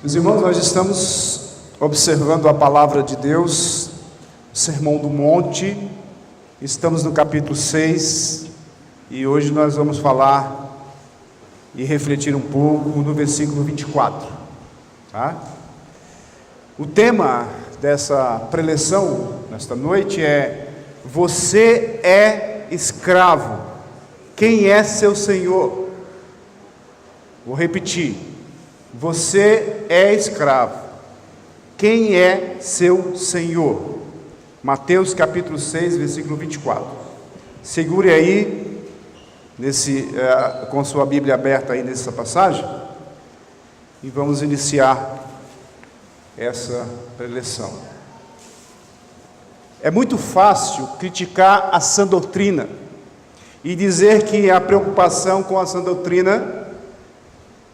Meus irmãos, nós estamos observando a palavra de Deus, o Sermão do Monte, estamos no capítulo 6 e hoje nós vamos falar e refletir um pouco no versículo 24, tá? O tema dessa preleção nesta noite é: você é escravo, quem é seu Senhor? Vou repetir: você é escravo, quem é seu Senhor? Mateus capítulo 6, versículo 24. Segure aí, com sua Bíblia aberta aí nessa passagem, e vamos iniciar essa preleção. É muito fácil criticar a sã doutrina e dizer que a preocupação com a sã doutrina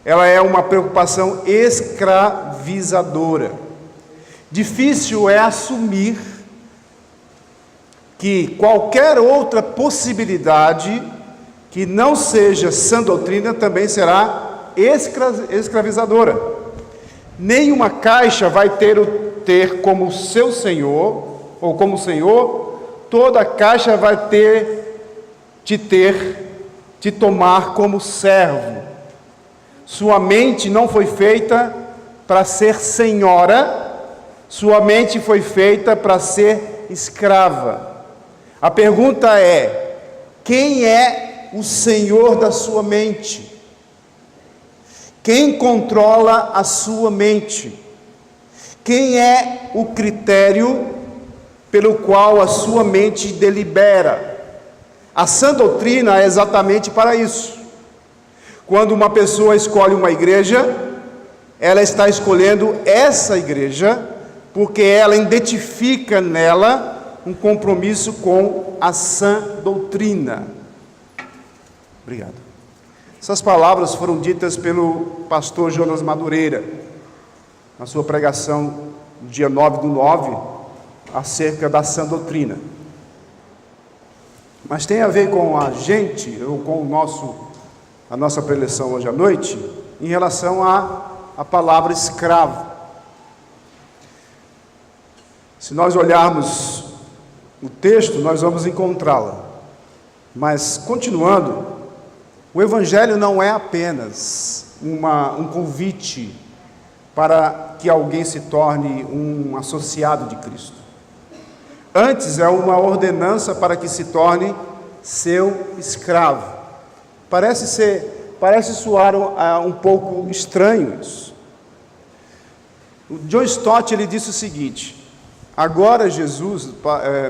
ela é uma preocupação escravizadora. Difícil é assumir que qualquer outra possibilidade que não seja sã doutrina também será escravizadora. Nenhuma caixa vai ter como seu senhor, ou como senhor, toda caixa vai te tomar como servo. Sua mente não foi feita para ser senhora, sua mente foi feita para ser escrava. A pergunta é: quem é o Senhor da sua mente? Quem controla a sua mente? Quem é o critério pelo qual a sua mente delibera? A sã doutrina é exatamente para isso. Quando uma pessoa escolhe uma igreja, ela está escolhendo essa igreja porque ela identifica nela um compromisso com a sã doutrina. Obrigado. Essas palavras foram ditas pelo pastor Jonas Madureira, na sua pregação no dia 9/9, acerca da sã doutrina. Mas tem a ver com a gente, ou com a nossa preleção hoje à noite, em relação à palavra escravo. Se nós olharmos o texto, nós vamos encontrá-la. Mas, continuando, o Evangelho não é apenas um convite para que alguém se torne um associado de Cristo. Antes, é uma ordenança para que se torne seu escravo. Parece soar um pouco estranho isso. O John Stott, ele disse o seguinte: agora Jesus,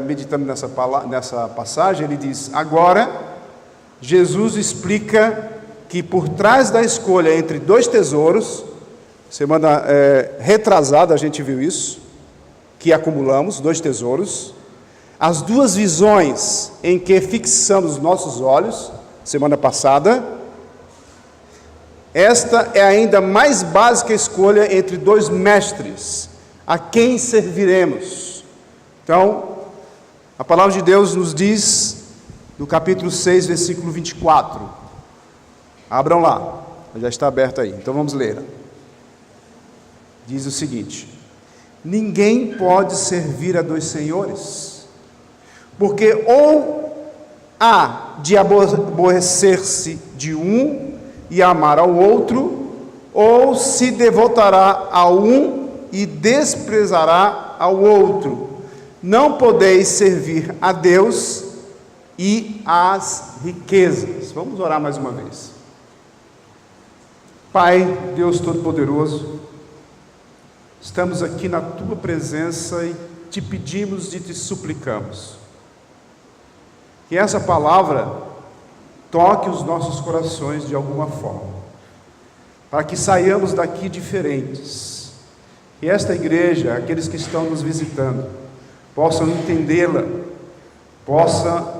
meditando nessa passagem, ele diz: agora Jesus explica que por trás da escolha entre dois tesouros, semana retrasada a gente viu isso, que acumulamos, dois tesouros, as duas visões em que fixamos nossos olhos, semana passada, esta é ainda mais básica escolha entre dois mestres, a quem serviremos. Então, a palavra de Deus nos diz, no capítulo 6, versículo 24, abram lá, já está aberto aí, então vamos ler. Diz o seguinte: ninguém pode servir a dois senhores, porque ou há de aborrecer-se de um e amar ao outro, ou se devotará a um e desprezará ao outro. Não podeis servir a Deus e às riquezas. Vamos orar mais uma vez. Pai, Deus Todo-Poderoso, estamos aqui na Tua presença e te pedimos e te suplicamos que essa palavra toque os nossos corações de alguma forma, para que saiamos daqui diferentes, que esta igreja, aqueles que estão nos visitando, possam entendê-la, possam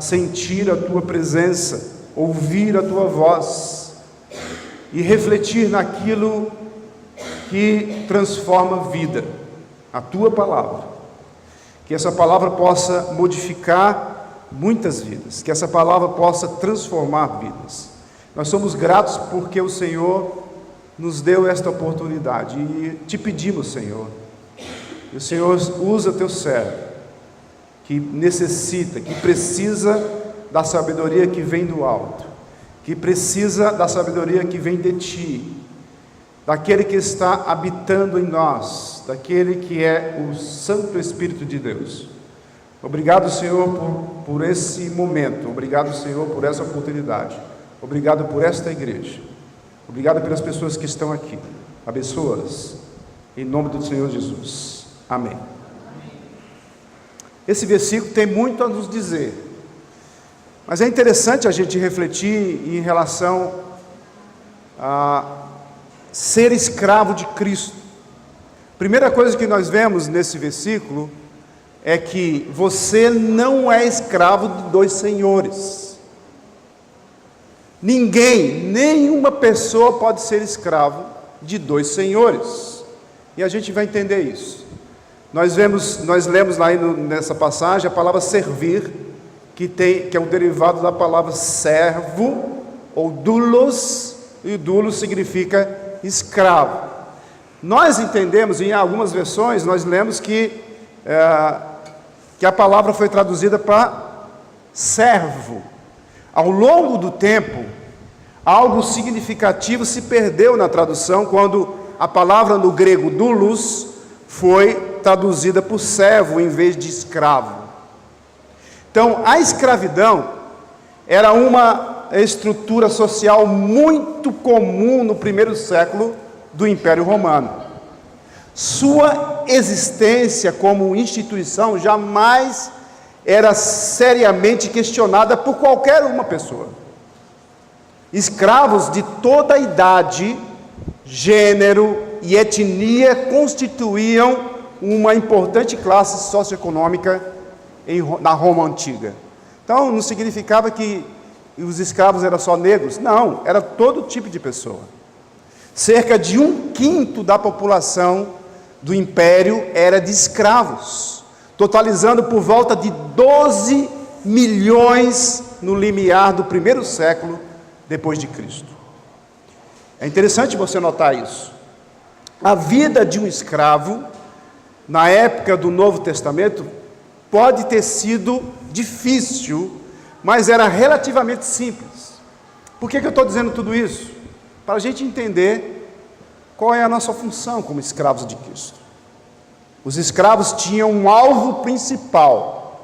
sentir a Tua presença, ouvir a Tua voz e refletir naquilo que transforma a vida, a Tua palavra. Que essa palavra possa modificar muitas vidas, que essa palavra possa transformar vidas. Nós somos gratos porque o Senhor nos deu esta oportunidade e te pedimos, Senhor, que o Senhor usa teu servo, que necessita, que precisa da sabedoria que vem do alto, que precisa da sabedoria que vem de Ti, daquele que está habitando em nós, daquele que é o Santo Espírito de Deus. Obrigado, Senhor, por esse momento, obrigado, Senhor, por essa oportunidade, obrigado por esta igreja, obrigado pelas pessoas que estão aqui, abençoa-as, em nome do Senhor Jesus, amém. Esse versículo tem muito a nos dizer, mas é interessante a gente refletir em relação a ser escravo de Cristo. Primeira coisa que nós vemos nesse versículo é que você não é escravo de dois senhores. Ninguém, nenhuma pessoa pode ser escravo de dois senhores. E a gente vai entender isso. Nós lemos lá nessa passagem a palavra servir, que é um derivado da palavra servo, ou doulos, e doulos significa escravo. Nós entendemos, em algumas versões, nós lemos que a palavra foi traduzida para servo. Ao longo do tempo, algo significativo se perdeu na tradução, quando a palavra no grego doulos foi traduzida por servo em vez de escravo. Então, a escravidão era uma estrutura social muito comum no primeiro século do Império Romano. Sua existência como instituição jamais era seriamente questionada por qualquer uma pessoa. Escravos de toda a idade, gênero e etnia constituíam uma importante classe socioeconômica na Roma antiga. Então, não significava que os escravos eram só negros, não, era todo tipo de pessoa. Cerca de 1/5 da população do império era de escravos, totalizando por volta de 12 milhões no limiar do primeiro século depois de Cristo. É interessante você notar isso. A vida de um escravo, na época do Novo Testamento, pode ter sido difícil, mas era relativamente simples. Por que eu estou dizendo tudo isso? Para a gente entender qual é a nossa função como escravos de Cristo. Os escravos tinham um alvo principal: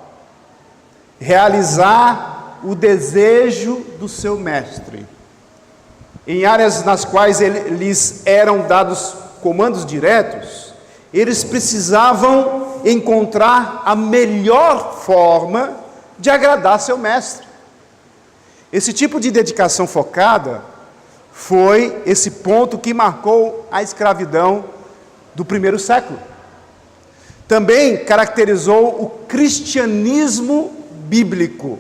realizar o desejo do seu mestre. Em áreas nas quais lhes eram dados comandos diretos, eles precisavam encontrar a melhor forma de agradar seu mestre. Esse tipo de dedicação focada foi esse ponto que marcou a escravidão do primeiro século. Também caracterizou o cristianismo bíblico.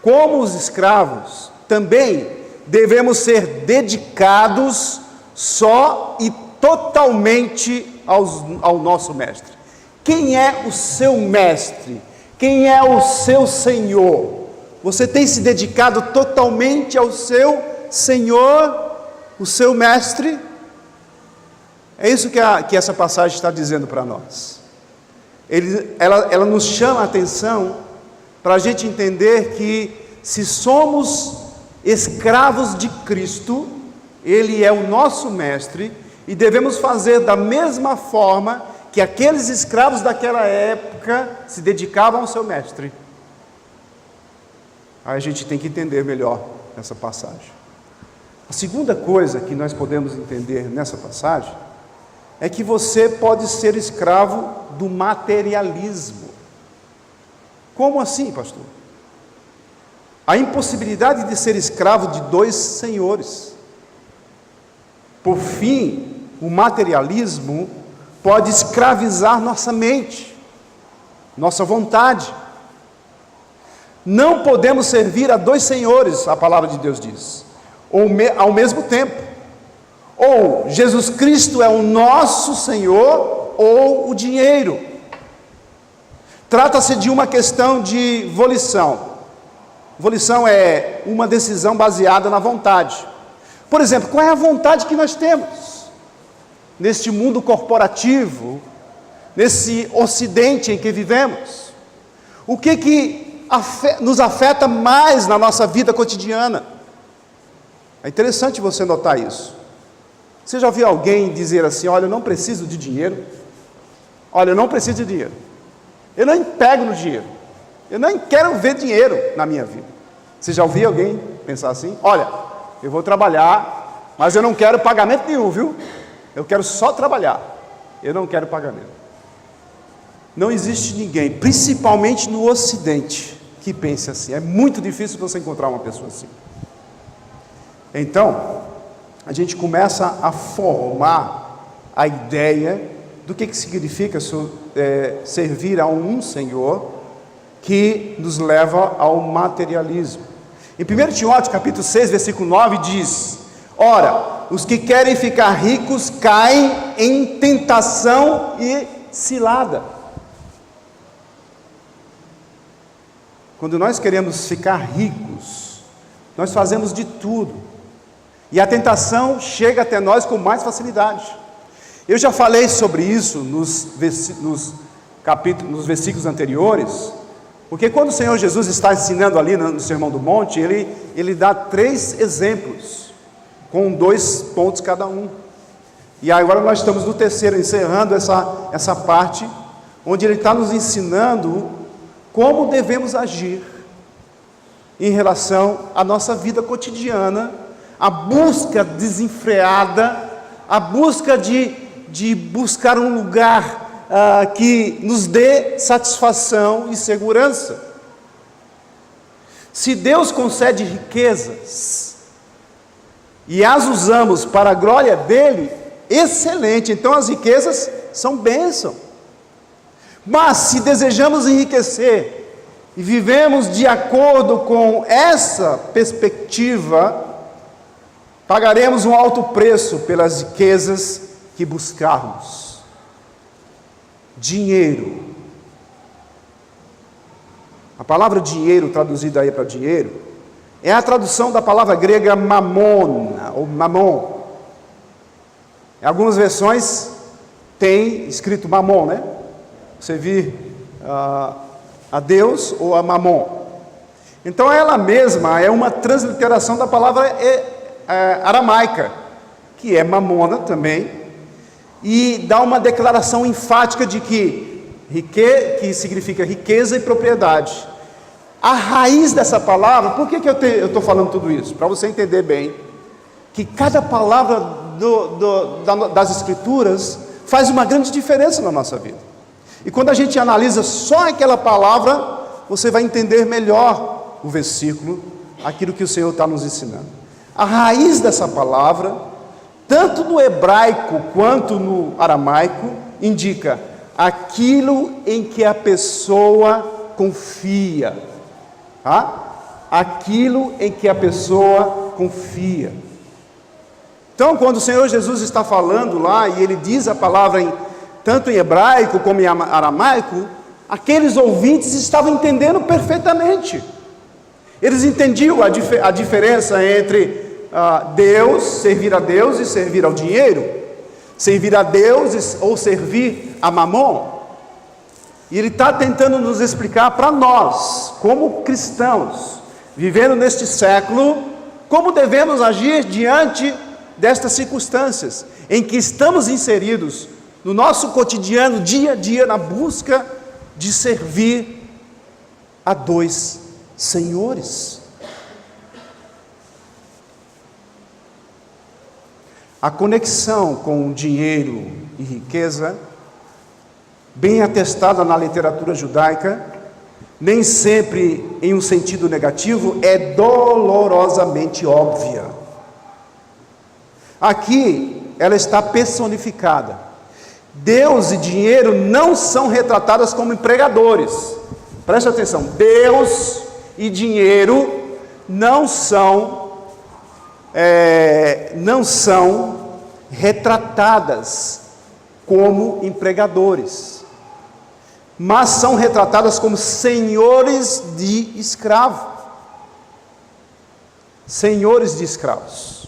Como os escravos, também devemos ser dedicados só e totalmente ao nosso mestre. Quem é o seu mestre? Quem é o seu Senhor? Você tem se dedicado totalmente ao seu Senhor, o seu mestre? É isso que essa passagem está dizendo para nós. Ela nos chama a atenção para a gente entender que, se somos escravos de Cristo, Ele é o nosso mestre, e devemos fazer da mesma forma que aqueles escravos daquela época se dedicavam ao seu mestre. Aí a gente tem que entender melhor essa passagem. A segunda coisa que nós podemos entender nessa passagem é que você pode ser escravo do materialismo. Como assim, pastor? A impossibilidade de ser escravo de dois senhores. Por fim, o materialismo pode escravizar nossa mente, nossa vontade. Não podemos servir a dois senhores, a palavra de Deus diz, ao mesmo tempo. Ou Jesus Cristo é o nosso Senhor, ou o dinheiro. Trata-se de uma questão de volição. Volição é uma decisão baseada na vontade. Por exemplo, qual é a vontade que nós temos neste mundo corporativo, nesse ocidente em que vivemos? O que nos afeta mais na nossa vida cotidiana? É interessante você notar isso. Você já ouviu alguém dizer assim: olha, eu não preciso de dinheiro, olha, eu não preciso de dinheiro, eu nem pego no dinheiro, eu nem quero ver dinheiro na minha vida? Você já ouviu alguém pensar assim? Olha, eu vou trabalhar, mas eu não quero pagamento nenhum, viu? Eu quero só trabalhar, eu não quero pagamento. Não existe ninguém, principalmente no Ocidente, que pense assim. É muito difícil você encontrar uma pessoa assim. Então, a gente começa a formar a ideia do que significa servir a um Senhor que nos leva ao materialismo. Em 1 Timóteo capítulo 6, versículo 9 diz: ora, os que querem ficar ricos caem em tentação e cilada. Quando nós queremos ficar ricos, nós fazemos de tudo, e a tentação chega até nós com mais facilidade. Eu já falei sobre isso nos versículos anteriores, porque quando o Senhor Jesus está ensinando ali no Sermão do Monte, ele dá 3 exemplos, com 2 pontos cada um. E agora nós estamos no terceiro, encerrando essa parte, onde ele está nos ensinando como devemos agir em relação à nossa vida cotidiana, a busca desenfreada, a busca de buscar um lugar que nos dê satisfação e segurança. Se Deus concede riquezas e as usamos para a glória dele, excelente, então as riquezas são bênção. Mas se desejamos enriquecer e vivemos de acordo com essa perspectiva, pagaremos um alto preço pelas riquezas que buscarmos. Dinheiro. A palavra dinheiro, traduzida aí para dinheiro, é a tradução da palavra grega mamona, ou mamon. Em algumas versões tem escrito mamon, né? Servir a Deus ou a mamon. Então ela mesma é uma transliteração da palavra aramaica, que é mamona também, e dá uma declaração enfática de que significa riqueza e propriedade. A raiz dessa palavra, por que eu estou falando tudo isso? Para você entender bem, que cada palavra das Escrituras faz uma grande diferença na nossa vida. E quando a gente analisa só aquela palavra, você vai entender melhor o versículo, aquilo que o Senhor está nos ensinando. A raiz dessa palavra, tanto no hebraico quanto no aramaico, indica aquilo em que a pessoa confia. Aquilo em que a pessoa confia. Então, quando o Senhor Jesus está falando lá, e ele diz a palavra tanto em hebraico como em aramaico, aqueles ouvintes estavam entendendo perfeitamente. Eles entendiam a diferença entre servir a Deus e servir ao dinheiro, servir a Deus ou servir a mamon. E ele está tentando nos explicar para nós, como cristãos, vivendo neste século, como devemos agir diante destas circunstâncias, em que estamos inseridos no nosso cotidiano, dia a dia, na busca de servir a 2 senhores. A conexão com o dinheiro e riqueza, bem atestada na literatura judaica, nem sempre em um sentido negativo, é dolorosamente óbvia. Aqui ela está personificada. Deus e dinheiro não são retratados como empregadores. Preste atenção, Deus e dinheiro não são retratadas como empregadores, mas são retratadas como senhores de escravo, senhores de escravos.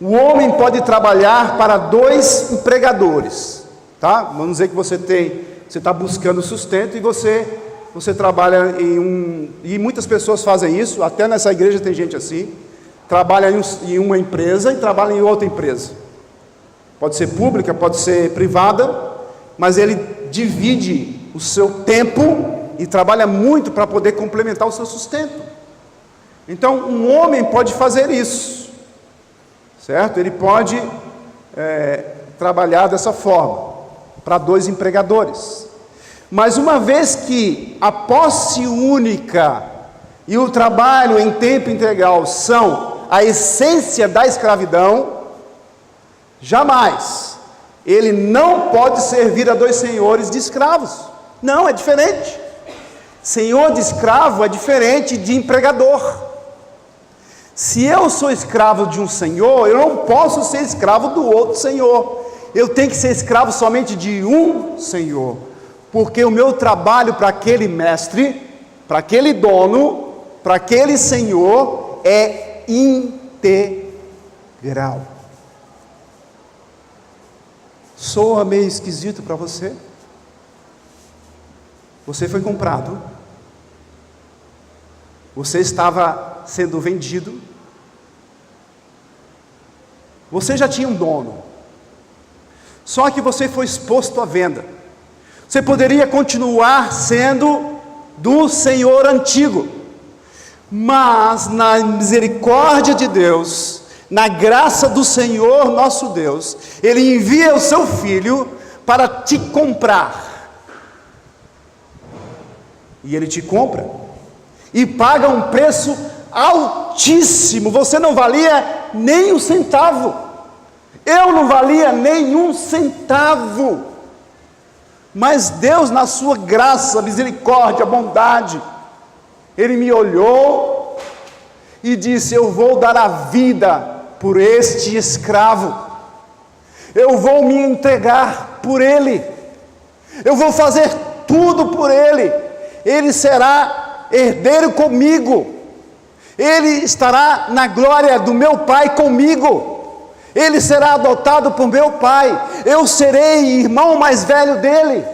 O homem pode trabalhar para 2 empregadores, tá? Vamos dizer que você está buscando sustento e você trabalha e muitas pessoas fazem isso, até nessa igreja tem gente assim, trabalha em uma empresa e trabalha em outra empresa. Pode ser pública, pode ser privada, mas ele divide o seu tempo e trabalha muito para poder complementar o seu sustento. Então, um homem pode fazer isso, certo? Ele pode trabalhar dessa forma, para 2 empregadores. Mas uma vez que a posse única e o trabalho em tempo integral são a essência da escravidão, jamais ele não pode servir a 2 senhores de escravos. Não, é diferente. Senhor de escravo é diferente de empregador. Se eu sou escravo de um senhor, eu não posso ser escravo do outro senhor. Eu tenho que ser escravo somente de um senhor, porque o meu trabalho para aquele mestre, para aquele dono, para aquele senhor é integral. Soa meio esquisito para você? Você foi comprado, você estava sendo vendido, você já tinha um dono, só que você foi exposto à venda. Você poderia continuar sendo do senhor antigo, mas na misericórdia de Deus, na graça do Senhor nosso Deus, Ele envia o seu Filho para te comprar, e Ele te compra, e paga um preço altíssimo. Você não valia nem um centavo, eu não valia nenhum centavo, mas Deus, na sua graça, misericórdia, bondade, Ele me olhou e disse: eu vou dar a vida por este escravo, eu vou me entregar por ele, eu vou fazer tudo por ele. Ele será herdeiro comigo, ele estará na glória do meu Pai comigo, ele será adotado por meu Pai, eu serei irmão mais velho dele,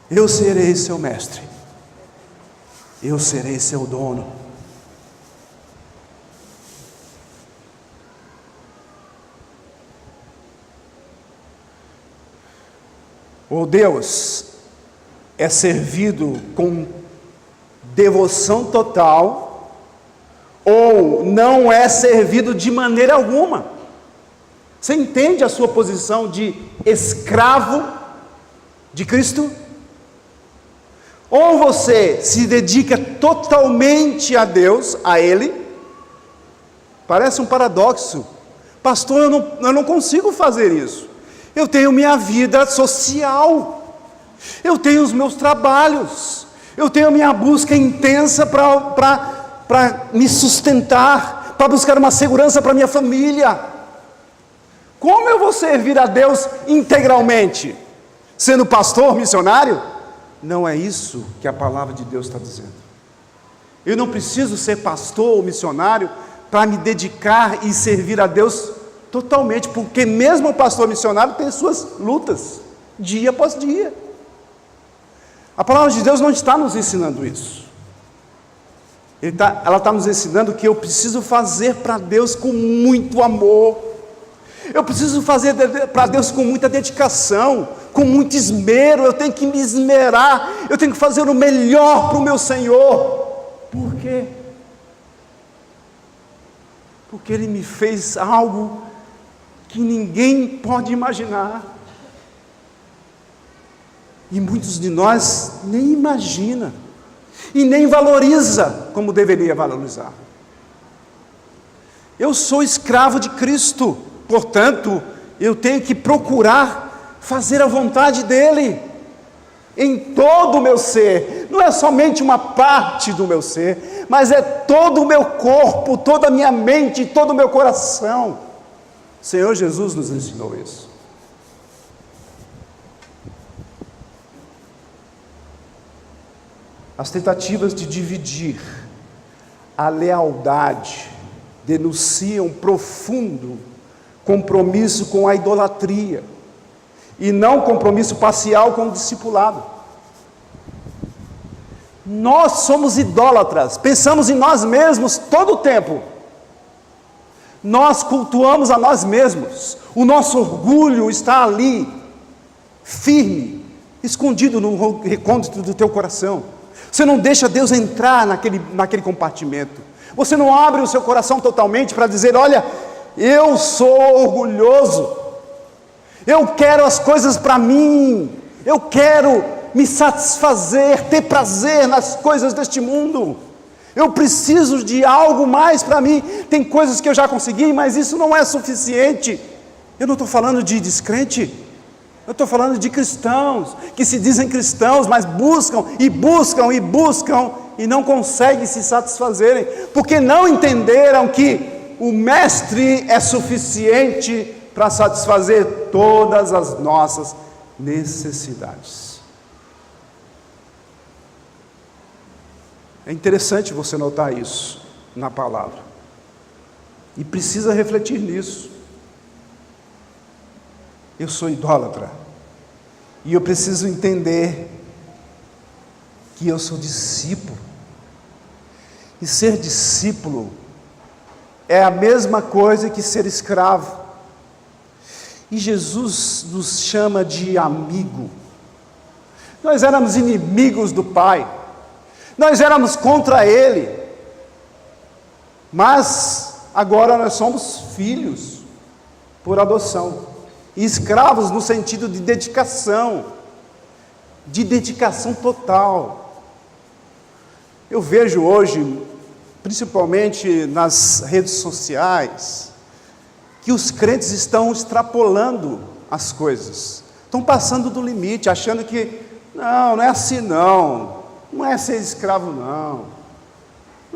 eu serei seu mestre, eu serei seu dono. Ou Deus é servido com devoção total, ou não é servido de maneira alguma. Você entende a sua posição de escravo de Cristo? Ou você se dedica totalmente a Deus, a Ele. Parece um paradoxo. Pastor, eu não consigo fazer isso. Eu tenho minha vida social, eu tenho os meus trabalhos, eu tenho minha busca intensa para me sustentar, para buscar uma segurança para minha família. Como eu vou servir a Deus integralmente? Sendo pastor, missionário? Não é isso que a palavra de Deus está dizendo. Eu não preciso ser pastor ou missionário para me dedicar e servir a Deus totalmente, porque mesmo o pastor missionário tem suas lutas, dia após dia. A palavra de Deus não está nos ensinando isso. Ela está nos ensinando que eu preciso fazer para Deus com muito amor, eu preciso fazer para Deus com muita dedicação, com muito esmero. Eu tenho que me esmerar, eu tenho que fazer o melhor para o meu Senhor. Por quê? Porque Ele me fez algo que ninguém pode imaginar, e muitos de nós nem imagina, e nem valoriza como deveria valorizar. Eu sou escravo de Cristo, portanto, eu tenho que procurar fazer a vontade dEle, em todo o meu ser. Não é somente uma parte do meu ser, mas é todo o meu corpo, toda a minha mente, todo o meu coração. O Senhor Jesus nos ensinou isso. As tentativas de dividir a lealdade denuncia um profundo compromisso com a idolatria, e não compromisso parcial com o discipulado. Nós somos idólatras, pensamos em nós mesmos todo o tempo. Nós cultuamos a nós mesmos, o nosso orgulho está ali, firme, escondido no recôndito do teu coração. Você não deixa Deus entrar naquele compartimento, você não abre o seu coração totalmente para dizer: olha, eu sou orgulhoso, eu quero as coisas para mim, eu quero me satisfazer, ter prazer nas coisas deste mundo, eu preciso de algo mais para mim. Tem coisas que eu já consegui, mas isso não é suficiente. Eu não estou falando de descrente, eu estou falando de cristãos, que se dizem cristãos, mas buscam e não conseguem se satisfazerem, porque não entenderam que o Mestre é suficiente para satisfazer todas as nossas necessidades. É interessante você notar isso na palavra, e precisa refletir nisso. Eu sou idólatra, e eu preciso entender que eu sou discípulo, e ser discípulo é a mesma coisa que ser escravo. E Jesus nos chama de amigo. Nós éramos inimigos do Pai, nós éramos contra Ele, mas agora nós somos filhos por adoção, e escravos no sentido de dedicação total. Eu vejo hoje, principalmente nas redes sociais, que os crentes estão extrapolando as coisas, estão passando do limite, achando que não é assim não é ser escravo não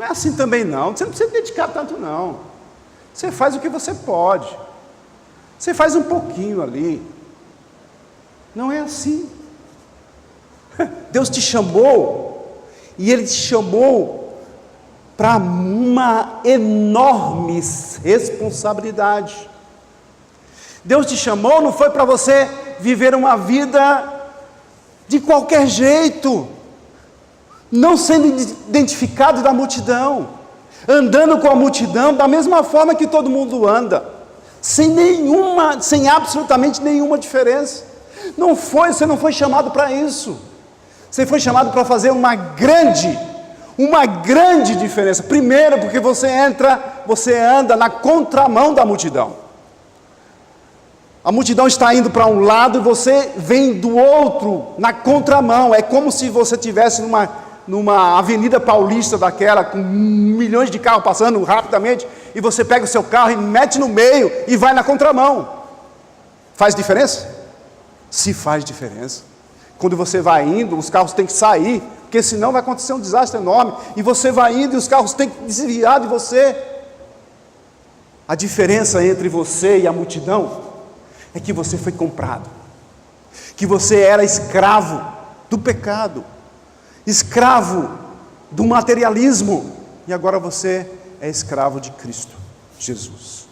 é assim também não, você não precisa dedicar tanto não, você faz o que você pode, você faz um pouquinho ali, não é assim. Deus te chamou, e Ele te chamou para uma enorme responsabilidade. Deus te chamou, não foi para você viver uma vida de qualquer jeito, não sendo identificado da multidão, andando com a multidão da mesma forma que todo mundo anda, sem absolutamente nenhuma diferença. Você não foi chamado para isso. Você foi chamado para fazer uma grande diferença. Primeiro, porque você anda na contramão da multidão. A multidão está indo para um lado e você vem do outro, na contramão. É como se você estivesse numa avenida paulista daquela, com milhões de carros passando rapidamente, e você pega o seu carro e mete no meio e vai na contramão. Faz diferença? Se faz diferença. Quando você vai indo, os carros têm que sair, porque senão vai acontecer um desastre enorme, e você vai indo e os carros têm que desviar de você. A diferença entre você e a multidão é que você foi comprado, que você era escravo do pecado, escravo do materialismo, e agora você é escravo de Cristo Jesus.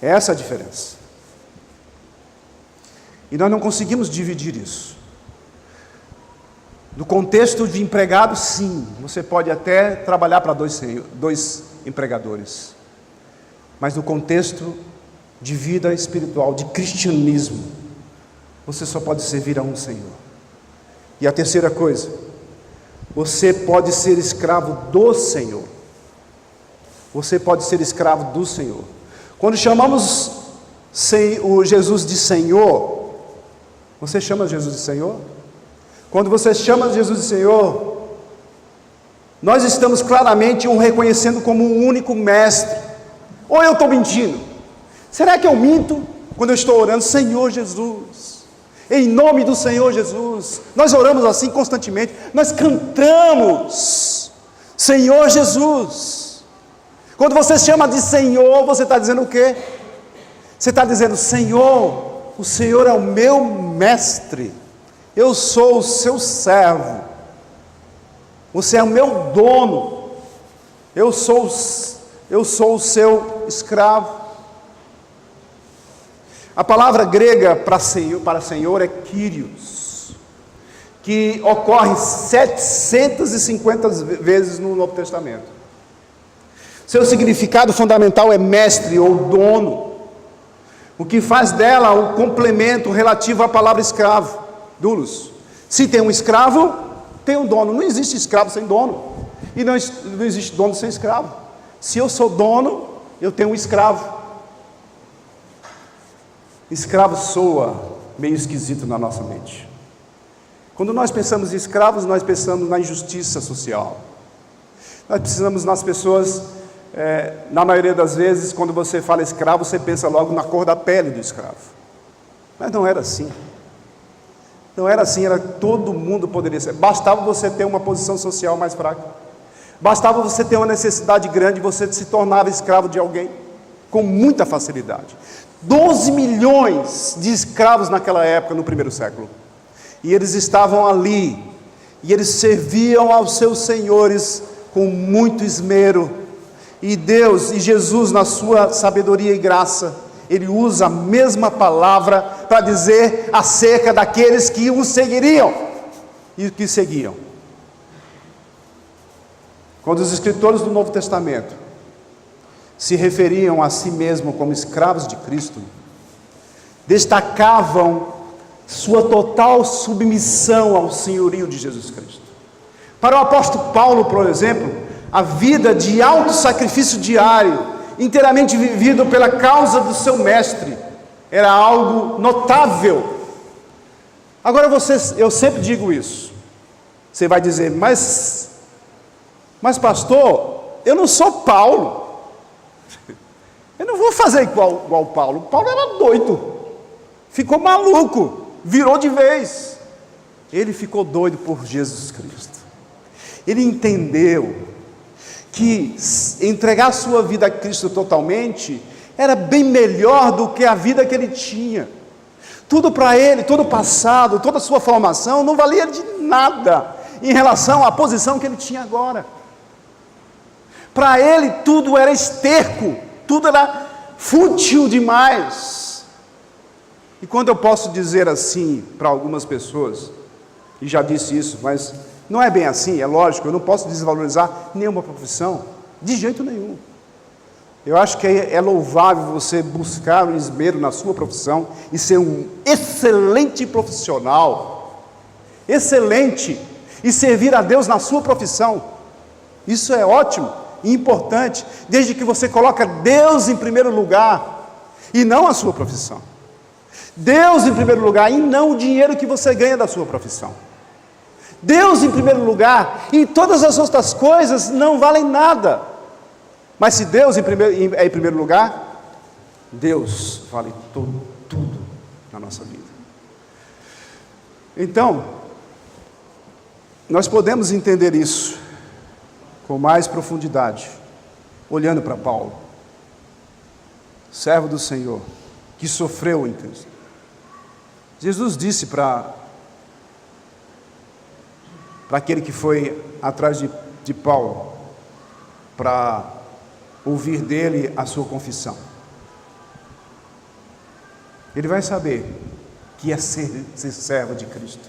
Essa é a diferença. E nós não conseguimos dividir isso. No contexto de empregado, sim, você pode até trabalhar para dois empregadores, mas no contexto de vida espiritual, de cristianismo, você só pode servir a um Senhor. E a terceira coisa, você pode ser escravo do Senhor. Você pode ser escravo do Senhor. Quando chamamos o Jesus de Senhor, você chama Jesus de Senhor? Quando você chama Jesus de Senhor, nós estamos claramente o reconhecendo como um único mestre. Ou eu estou mentindo? Será que eu minto quando eu estou orando, Senhor Jesus, em nome do Senhor Jesus? Nós oramos assim constantemente, nós cantamos, Senhor Jesus. Quando você chama de Senhor, você está dizendo o quê? Você está dizendo, Senhor, o Senhor é o meu mestre, eu sou o seu servo, você é o meu dono, eu sou eu sou o seu escravo. A palavra grega para Senhor é Kyrios, que ocorre 750 vezes no Novo Testamento. Seu significado fundamental é mestre ou dono, o que faz dela o complemento relativo à palavra escravo, doulos. Se tem um escravo, tem um dono. Não existe escravo sem dono, e não existe dono sem escravo. Se eu sou dono, eu tenho um escravo. Escravo soa meio esquisito na nossa mente. Quando nós pensamos em escravos, nós pensamos na injustiça social. Nós precisamos nas pessoas, na maioria das vezes, quando você fala escravo, você pensa logo na cor da pele do escravo. Mas não era assim. Não era assim, era todo mundo poderia ser. Bastava você ter uma posição social mais fraca. Bastava você ter uma necessidade grande, você se tornava escravo de alguém, com muita facilidade. 12 milhões de escravos naquela época, no primeiro século. E eles estavam ali, e eles serviam aos seus senhores com muito esmero. E Deus, e Jesus, na sua sabedoria e graça, Ele usa a mesma palavra para dizer acerca daqueles que o seguiriam e que seguiam. Quando os escritores do Novo Testamento se referiam a si mesmos como escravos de Cristo, destacavam sua total submissão ao senhorio de Jesus Cristo. Para o apóstolo Paulo, por exemplo, a vida de alto sacrifício diário, inteiramente vivido pela causa do seu mestre, era algo notável. Agora eu sempre digo isso. Você vai dizer, mas pastor, eu não sou Paulo. Eu não vou fazer igual Paulo. Paulo era doido, ficou maluco, virou de vez. Ele ficou doido por Jesus Cristo. Ele entendeu que entregar sua vida a Cristo totalmente era bem melhor do que a vida que ele tinha. Tudo para ele, todo o passado, toda a sua formação não valia de nada em relação à posição que ele tinha agora. Para ele tudo era esterco, tudo era fútil demais. E quando eu posso dizer assim para algumas pessoas, e já disse isso, mas não é bem assim, é lógico, eu não posso desvalorizar nenhuma profissão, de jeito nenhum. Eu acho que é louvável você buscar um esmero na sua profissão e ser um excelente profissional, excelente, e servir a Deus na sua profissão. Isso é ótimo e importante, desde que você coloca Deus em primeiro lugar, e não a sua profissão. Deus em primeiro lugar, e não o dinheiro que você ganha da sua profissão. Deus em primeiro lugar, e todas as outras coisas não valem nada. Mas se Deus é em primeiro lugar, Deus vale tudo na nossa vida. Então, nós podemos entender isso com mais profundidade, olhando para Paulo, servo do Senhor, que sofreu em Cristo. Jesus disse para aquele que foi atrás de Paulo, para ouvir dele a sua confissão. Ele vai saber que é ser servo de Cristo.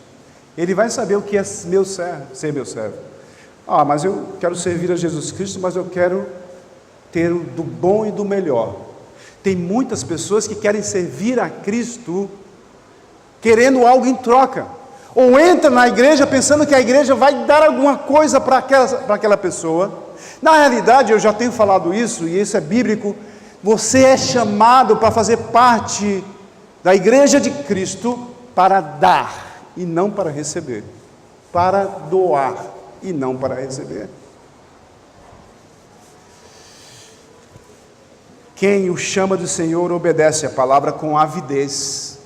Ele vai saber o que é ser meu servo. Mas eu quero servir a Jesus Cristo, mas eu quero ter do bom e do melhor. Tem muitas pessoas que querem servir a Cristo querendo algo em troca, ou entra na igreja pensando que a igreja vai dar alguma coisa para aquela pessoa. Na realidade, eu já tenho falado isso, e isso é bíblico, você é chamado para fazer parte da igreja de Cristo para dar e não para receber, para doar e não para receber. Quem o chama do Senhor obedece a palavra com avidez.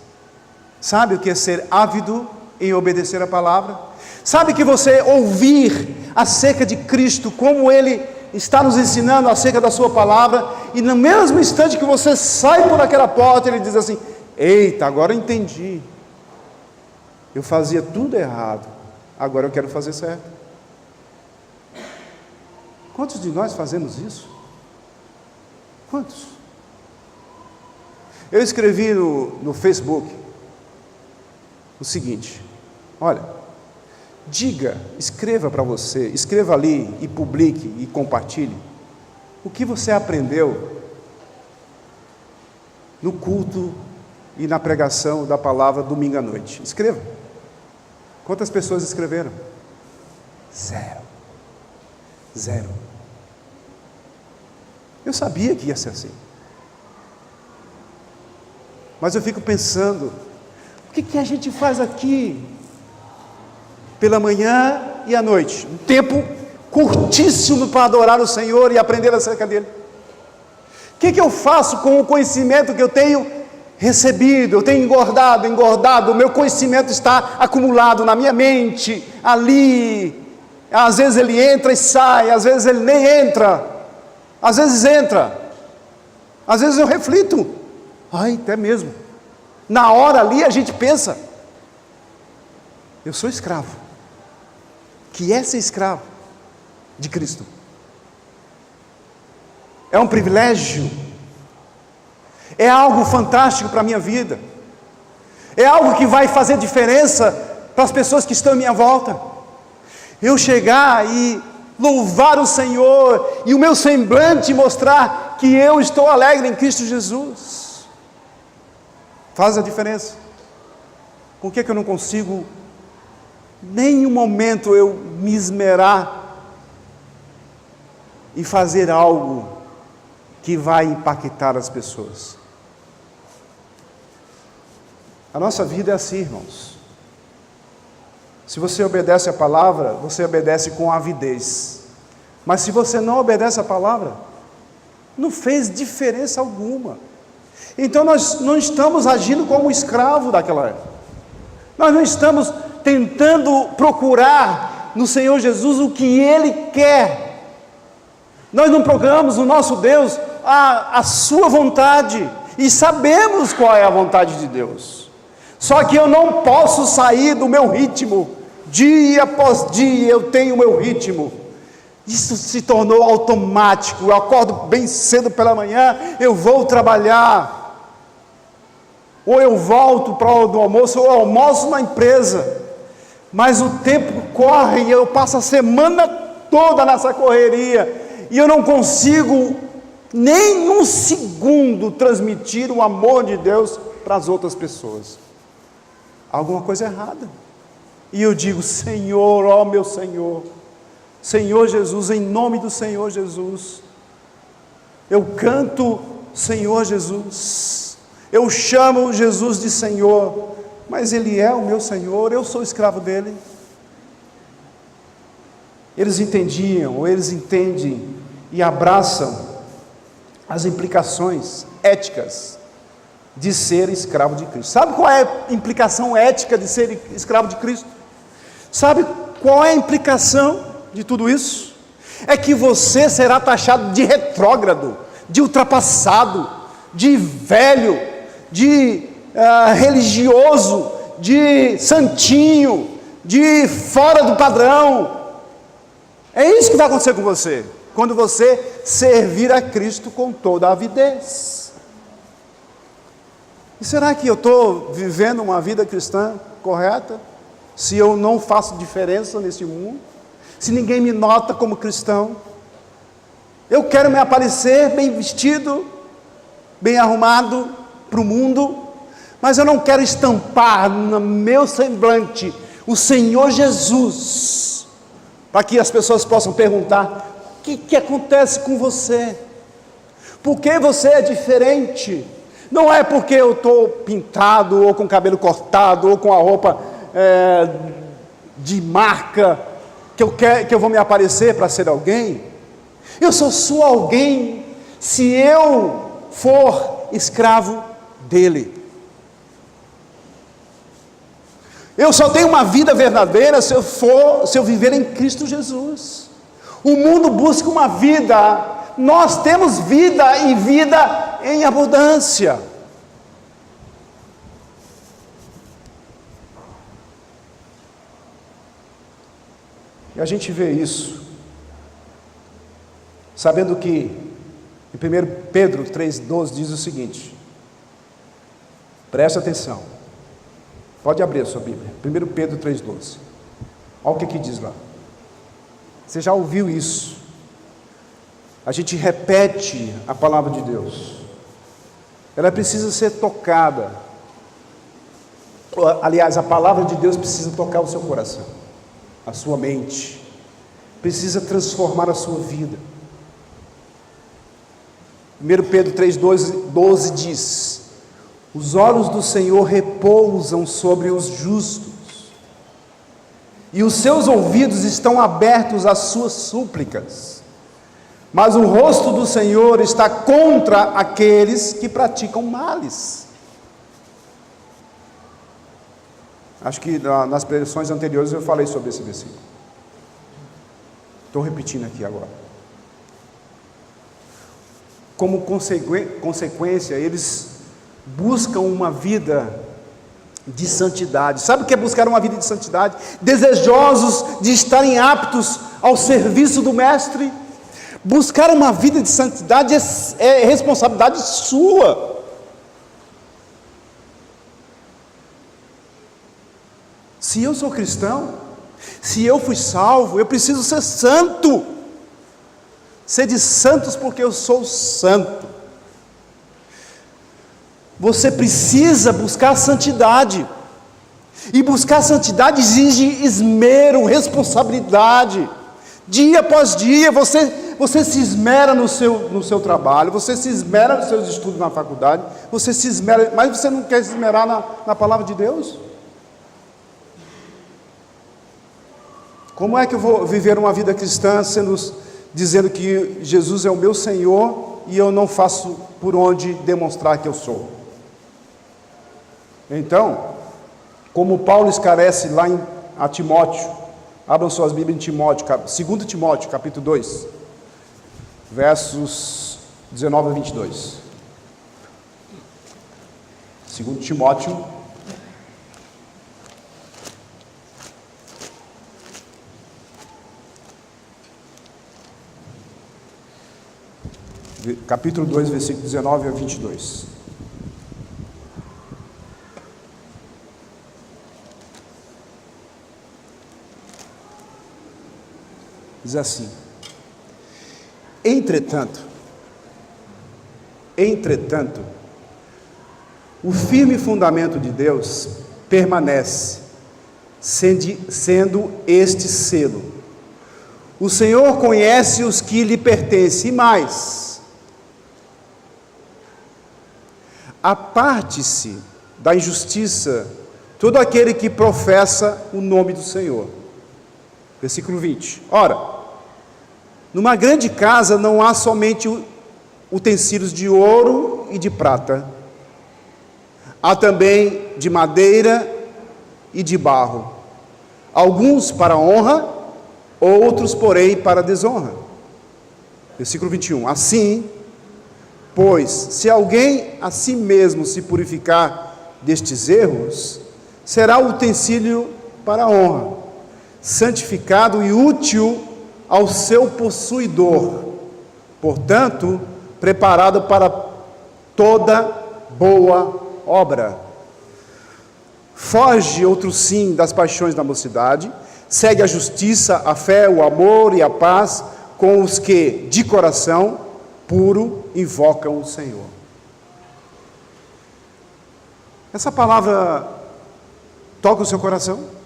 Sabe o que é ser ávido em obedecer a palavra? Sabe que você ouvir acerca de Cristo, como Ele está nos ensinando acerca da sua palavra, e no mesmo instante que você sai por aquela porta, Ele diz assim: eita, agora eu entendi, eu fazia tudo errado, agora eu quero fazer certo. Quantos de nós fazemos isso? Quantos? Eu escrevi no Facebook o seguinte: olha, escreva para você, escreva ali e publique e compartilhe o que você aprendeu no culto e na pregação da palavra domingo à noite. Escreva. Quantas pessoas escreveram? Zero. Eu sabia que ia ser assim. Mas eu fico pensando, o que a gente faz aqui pela manhã e à noite? Um tempo curtíssimo para adorar o Senhor e aprender acerca dele. O que eu faço com o conhecimento que eu tenho recebido? Eu tenho engordado, o meu conhecimento está acumulado na minha mente, ali. Às vezes ele entra e sai, às vezes ele nem entra, às vezes entra, às vezes eu reflito, até mesmo, na hora ali a gente pensa, eu sou escravo. Que é ser escravo de Cristo? É um privilégio, é algo fantástico para a minha vida, é algo que vai fazer diferença para as pessoas que estão à minha volta. Eu chegar e louvar o Senhor, e o meu semblante mostrar que eu estou alegre em Cristo Jesus, faz a diferença. Por que eu não consigo, nem um momento, eu me esmerar e fazer algo que vai impactar as pessoas? A nossa vida é assim, irmãos. Se você obedece a palavra, você obedece com avidez. Mas se você não obedece a palavra, não fez diferença alguma. Então nós não estamos agindo como escravo daquela época. Nós não estamos tentando procurar no Senhor Jesus o que Ele quer. Nós não procuramos no nosso Deus a sua vontade, e sabemos qual é a vontade de Deus. Só que eu não posso sair do meu ritmo. Dia após dia eu tenho o meu ritmo. Isso se tornou automático. Eu acordo bem cedo pela manhã, eu vou trabalhar, ou eu volto para o almoço, ou eu almoço na empresa. Mas o tempo corre e eu passo a semana toda nessa correria, e eu não consigo nem um segundo transmitir o amor de Deus para as outras pessoas. Alguma coisa errada. E eu digo: Senhor, ó meu Senhor, Senhor Jesus, em nome do Senhor Jesus, eu canto Senhor Jesus, eu chamo Jesus de Senhor, mas Ele é o meu Senhor, eu sou escravo dEle. Eles entendiam, ou eles entendem e abraçam as implicações éticas de ser escravo de Cristo. Sabe qual é a implicação ética de ser escravo de Cristo? Sabe qual é a implicação de tudo isso? É que você será taxado de retrógrado, de ultrapassado, de velho, de religioso, de santinho, de fora do padrão. É isso que vai acontecer com você, quando você servir a Cristo com toda a avidez. E será que eu estou vivendo uma vida cristã correta? Se eu não faço diferença nesse mundo? Se ninguém me nota como cristão? Eu quero me aparecer bem vestido, bem arrumado para o mundo, mas eu não quero estampar no meu semblante o Senhor Jesus, para que as pessoas possam perguntar: o que acontece com você? Por que você é diferente? Não é porque eu estou pintado, ou com o cabelo cortado, ou com a roupa de marca, que eu vou me aparecer para ser alguém. Eu sou alguém se eu for escravo dele. Eu só tenho uma vida verdadeira se eu viver em Cristo Jesus. O mundo busca uma vida, nós temos vida e vida em abundância. E a gente vê isso, sabendo que Em 1 Pedro 3,12 diz o seguinte, presta atenção, pode abrir a sua Bíblia, 1 Pedro 3,12, olha o que diz lá. Você já ouviu isso? A gente repete a palavra de Deus, ela precisa ser tocada. Aliás, a palavra de Deus precisa tocar o seu coração, a sua mente, precisa transformar a sua vida. 1 Pedro 3,12 diz, os olhos do Senhor repousam sobre os justos, e os seus ouvidos estão abertos às suas súplicas, mas o rosto do Senhor está contra aqueles que praticam males. Acho que nas pregações anteriores eu falei sobre esse versículo, estou repetindo aqui agora. Como consequência, eles buscam uma vida de santidade. Sabe o que é buscar uma vida de santidade? Desejosos de estarem aptos ao serviço do Mestre. Buscar uma vida de santidade é responsabilidade sua. Se eu sou cristão, se eu fui salvo, eu preciso ser santo. Sede santos porque eu sou santo. Você precisa buscar santidade. E buscar santidade exige esmero, responsabilidade. Dia após dia, você se esmera no seu trabalho, você se esmera nos seus estudos na faculdade, você se esmera, mas você não quer se esmerar na palavra de Deus? Como é que eu vou viver uma vida cristã dizendo que Jesus é o meu Senhor e eu não faço por onde demonstrar que eu sou? Então, como Paulo esclarece lá a Timóteo, abram suas Bíblias em Timóteo, 2 Timóteo, capítulo 2, versos 19 a 22. 2 Timóteo, capítulo 2, versículo 19 a 22. Diz assim: Entretanto, o firme fundamento de Deus permanece, sendo este selo: o Senhor conhece os que lhe pertencem, e mais, aparte-se da injustiça todo aquele que professa o nome do Senhor. Versículo 20. Ora, numa grande casa não há somente utensílios de ouro e de prata, há também de madeira e de barro, alguns para honra, outros, porém, para desonra. Versículo 21. Assim, pois, se alguém a si mesmo se purificar destes erros, será utensílio para a honra, santificado e útil ao seu possuidor, portanto, preparado para toda boa obra. Foge, outro sim, das paixões da mocidade, segue a justiça, a fé, o amor e a paz com os que, de coração puro, invocam o Senhor. Essa palavra toca o seu coração?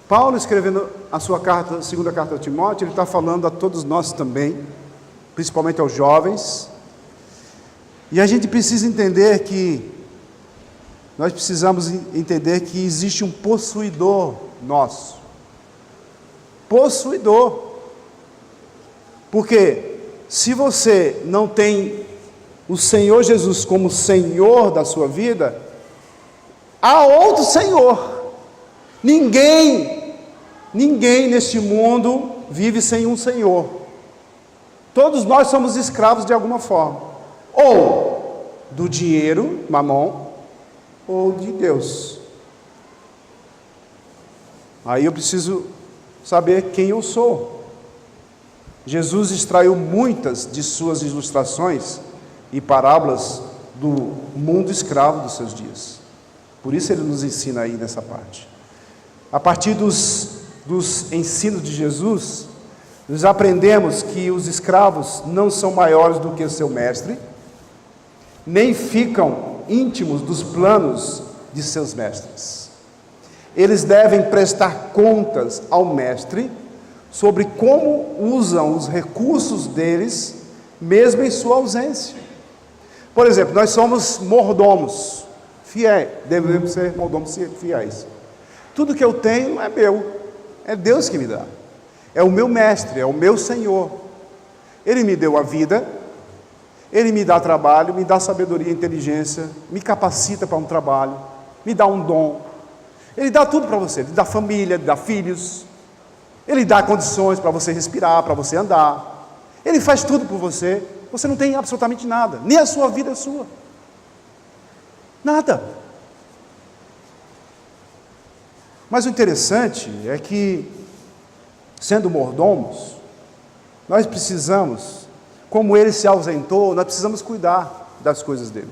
Paulo, escrevendo a sua carta, segunda carta a Timóteo, ele está falando a todos nós também, principalmente aos jovens, e a gente precisa entender que, nós precisamos entender que existe um possuidor nosso, possuidor, porque se você não tem o Senhor Jesus como Senhor da sua vida, há outro Senhor. Ninguém neste mundo vive sem um Senhor. Todos nós somos escravos de alguma forma, ou do dinheiro, mamon, ou de Deus. Aí eu preciso saber quem eu sou. Jesus extraiu muitas de suas ilustrações e parábolas do mundo escravo dos seus dias. Por isso ele nos ensina aí nessa parte. A partir dos ensinos de Jesus, nós aprendemos que os escravos não são maiores do que o seu mestre, nem ficam íntimos dos planos de seus mestres. Eles devem prestar contas ao mestre sobre como usam os recursos deles, mesmo em sua ausência. Por exemplo, nós somos mordomos fiéis, devemos ser mordomos fiéis. Tudo que eu tenho não é meu, é Deus que me dá. É o meu mestre, é o meu Senhor. Ele me deu a vida, Ele me dá trabalho, me dá sabedoria e inteligência, me capacita para um trabalho, me dá um dom. Ele dá tudo para você, Ele dá família, Ele dá filhos, Ele dá condições para você respirar, para você andar. Ele faz tudo por você, você não tem absolutamente nada, nem a sua vida é sua. Nada. Mas o interessante é que, sendo mordomos, nós precisamos, como ele se ausentou, nós precisamos cuidar das coisas dele.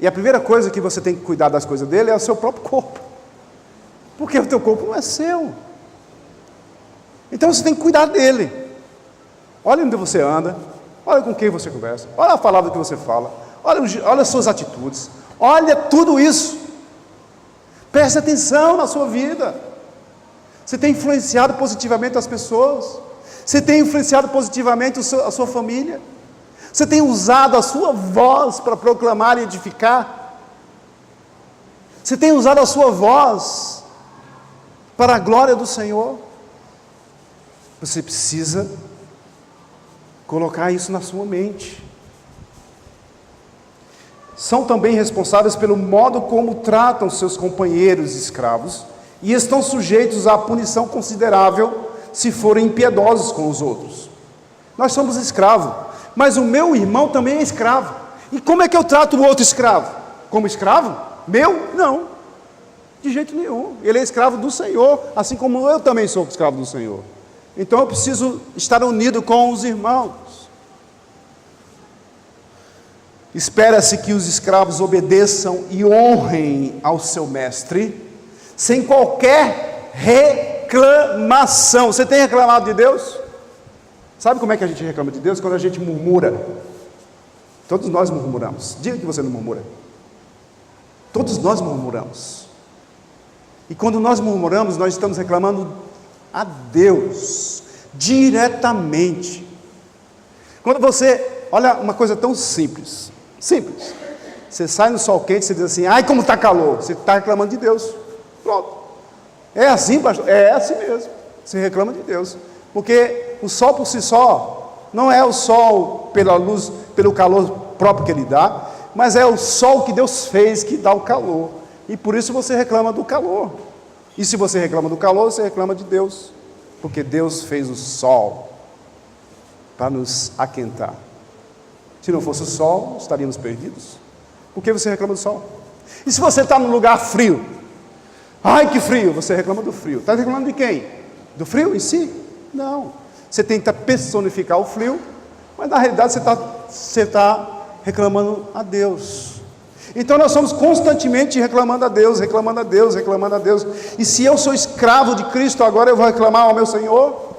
E a primeira coisa que você tem que cuidar das coisas dele é o seu próprio corpo, porque o teu corpo não é seu. Então você tem que cuidar dele. Olha onde você anda, olha com quem você conversa, olha a palavra que você fala, olha as suas atitudes, olha tudo isso. Preste atenção na sua vida. Você tem influenciado positivamente as pessoas? Você tem influenciado positivamente a sua família? Você tem usado a sua voz para proclamar e edificar? Você tem usado a sua voz para a glória do Senhor? Você precisa colocar isso na sua mente. São também responsáveis pelo modo como tratam seus companheiros escravos e estão sujeitos à punição considerável se forem impiedosos com os outros. Nós somos escravos, mas o meu irmão também é escravo. E como é que eu trato o outro escravo? Como escravo? Meu? Não, de jeito nenhum. Ele é escravo do Senhor, assim como eu também sou escravo do Senhor. Então eu preciso estar unido com os irmãos. Espera-se que os escravos obedeçam e honrem ao seu mestre, sem qualquer reclamação. Você tem reclamado de Deus? Sabe como é que a gente reclama de Deus? Quando a gente murmura. Todos nós murmuramos. Diga que você não murmura. Todos nós murmuramos. E quando nós murmuramos, nós estamos reclamando a Deus, diretamente. Quando você, olha uma coisa tão simples, você sai no sol quente, você diz assim, ai como está calor, você está reclamando de Deus, pronto. É assim, pastor? É assim mesmo, você reclama de Deus, porque o sol por si só, não é o sol pela luz, pelo calor próprio que ele dá, mas é o sol que Deus fez que dá o calor, e por isso você reclama do calor. E se você reclama do calor, você reclama de Deus, porque Deus fez o sol para nos aquentar. Se não fosse o sol, estaríamos perdidos. Por que você reclama do sol? E se você está num lugar frio? Ai, que frio! Você reclama do frio. Está reclamando de quem? Do frio em si? Não. Você tenta personificar o frio, mas na realidade você está reclamando a Deus. Então nós somos constantemente reclamando a Deus, reclamando a Deus, reclamando a Deus. E se eu sou escravo de Cristo, agora eu vou reclamar ao meu Senhor?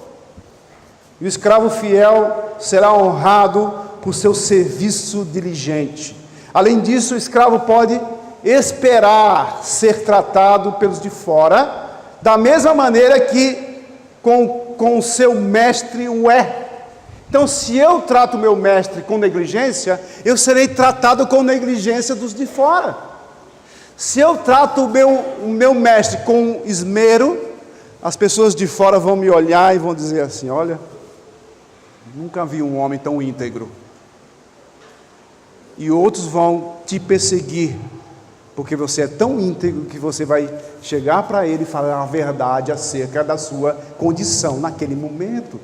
E o escravo fiel será honrado por seu serviço diligente. Além disso, o escravo pode esperar ser tratado pelos de fora, da mesma maneira que com o seu mestre o é. Então, se eu trato o meu mestre com negligência, eu serei tratado com negligência dos de fora. Se eu trato o meu mestre com esmero, as pessoas de fora vão me olhar e vão dizer assim, olha, nunca vi um homem tão íntegro. E outros vão te perseguir, porque você é tão íntegro que você vai chegar para ele e falar a verdade acerca da sua condição naquele momento.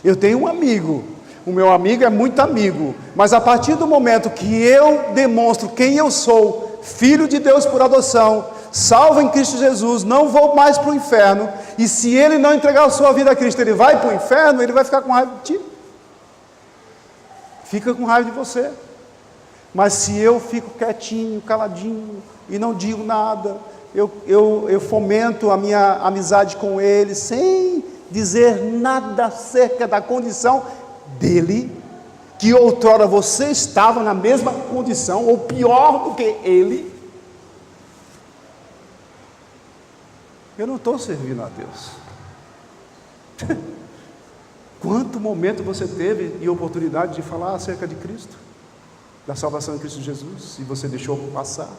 Eu tenho um amigo, o meu amigo é muito amigo, mas a partir do momento que eu demonstro quem eu sou, filho de Deus por adoção, salvo em Cristo Jesus, não vou mais para o inferno, e se ele não entregar a sua vida a Cristo, ele vai para o inferno, ele vai ficar com raiva de ti. Fica com raiva de você. Mas se eu fico quietinho, caladinho, e não digo nada, eu fomento a minha amizade com ele, sem dizer nada acerca da condição dele, que outrora você estava na mesma condição, ou pior do que ele, eu não estou servindo a Deus. Quanto momento você teve e oportunidade de falar acerca de Cristo, da salvação em Cristo Jesus, e você deixou passar?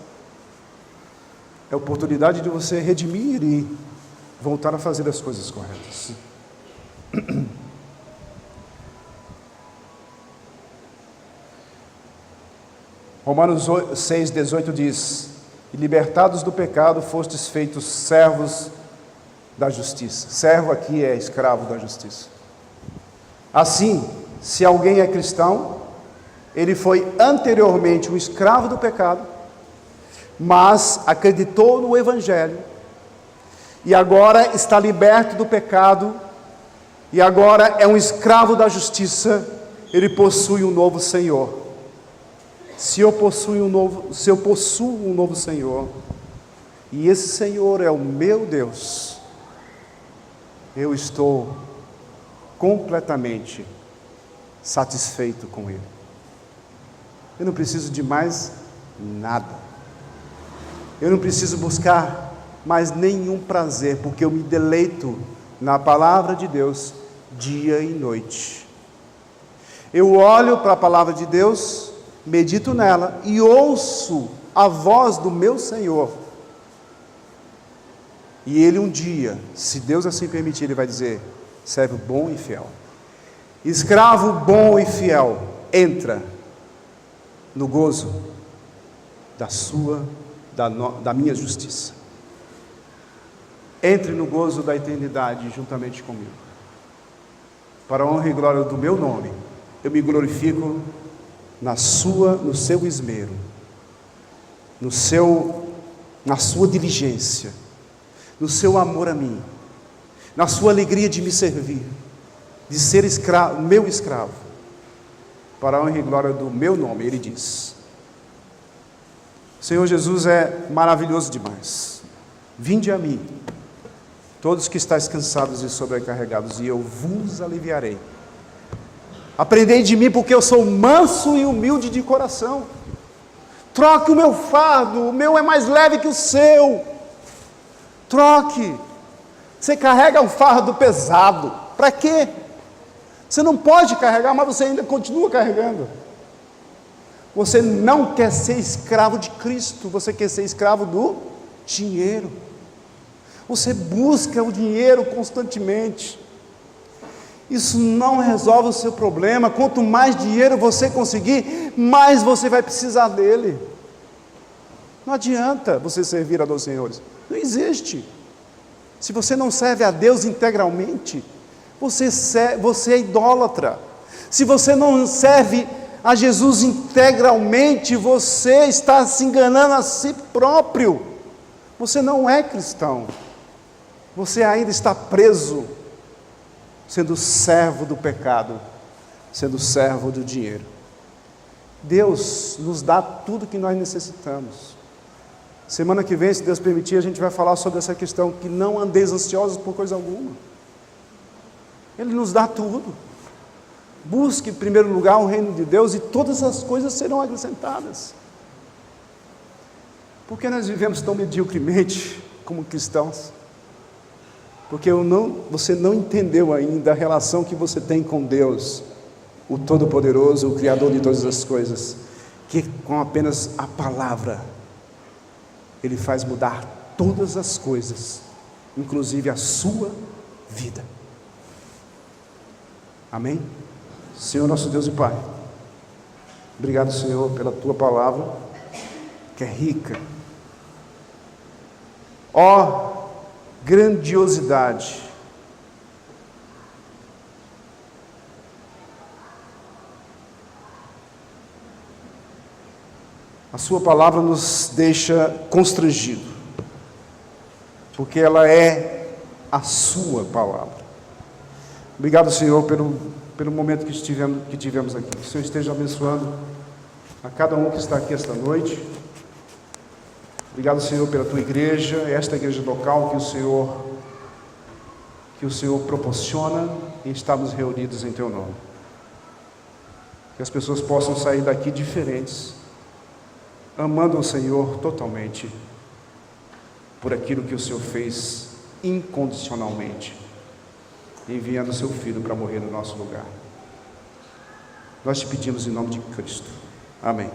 É a oportunidade de você redimir e voltar a fazer as coisas corretas. Romanos 6,18 diz: e libertados do pecado, fostes feitos servos da justiça. Servo aqui é escravo da justiça. Assim, se alguém é cristão, ele foi anteriormente um escravo do pecado, mas acreditou no Evangelho, e agora está liberto do pecado, e agora é um escravo da justiça. Ele possui um novo Senhor. Se eu possuo um novo Senhor, e esse Senhor é o meu Deus, eu estou completamente satisfeito com Ele. Eu não preciso de mais nada. Eu não preciso buscar mais nenhum prazer, porque eu me deleito na palavra de Deus dia e noite. Eu olho para a palavra de Deus, medito nela e ouço a voz do meu Senhor. E Ele um dia, se Deus assim permitir, Ele vai dizer: servo bom e fiel, escravo bom e fiel, entra no gozo da minha justiça. Entre no gozo da eternidade juntamente comigo. Para a honra e glória do meu nome, eu me glorifico no seu esmero, na sua diligência, no seu amor a mim, na sua alegria de me servir, de ser meu escravo, para a honra e glória do meu nome. Ele diz: o Senhor Jesus é maravilhoso demais. Vinde a mim, todos que estáis cansados e sobrecarregados, e eu vos aliviarei. Aprendei de mim, porque eu sou manso e humilde de coração. Troque o meu fardo, o meu é mais leve que o seu. Troque. Você carrega um fardo pesado, para quê? Você não pode carregar, mas você ainda continua carregando. Você não quer ser escravo de Cristo, você quer ser escravo do dinheiro. Você busca o dinheiro constantemente. Isso não resolve o seu problema. Quanto mais dinheiro você conseguir, mais você vai precisar dele. Não adianta você servir a dois senhores. Não existe. Se você não serve a Deus integralmente, você é idólatra. Se você não serve a Jesus integralmente, você está se enganando a si próprio. Você não é cristão. Você ainda está preso, sendo servo do pecado, sendo servo do dinheiro. Deus nos dá tudo que nós necessitamos. Semana que vem, se Deus permitir, a gente vai falar sobre essa questão, que não andeis ansiosos por coisa alguma. Ele nos dá tudo. Busque em primeiro lugar o reino de Deus, e todas as coisas serão acrescentadas. Por que nós vivemos tão mediocremente como cristãos? Porque você não entendeu ainda a relação que você tem com Deus, o Todo-Poderoso, o Criador de todas as coisas, que com apenas a palavra, Ele faz mudar todas as coisas, inclusive a sua vida. Amém? Senhor nosso Deus e Pai, obrigado, Senhor, pela Tua palavra, que é rica. Ó grandiosidade, a Sua palavra nos deixa constrangido, porque ela é a sua palavra. Obrigado, Senhor, pelo momento que tivemos aqui. Que o Senhor esteja abençoando a cada um que está aqui esta noite. Obrigado, Senhor, pela tua igreja, esta igreja local que o Senhor proporciona em estarmos reunidos em teu nome. Que as pessoas possam sair daqui diferentes, amando o Senhor totalmente, por aquilo que o Senhor fez incondicionalmente, enviando o seu Filho para morrer no nosso lugar. Nós te pedimos em nome de Cristo. Amém.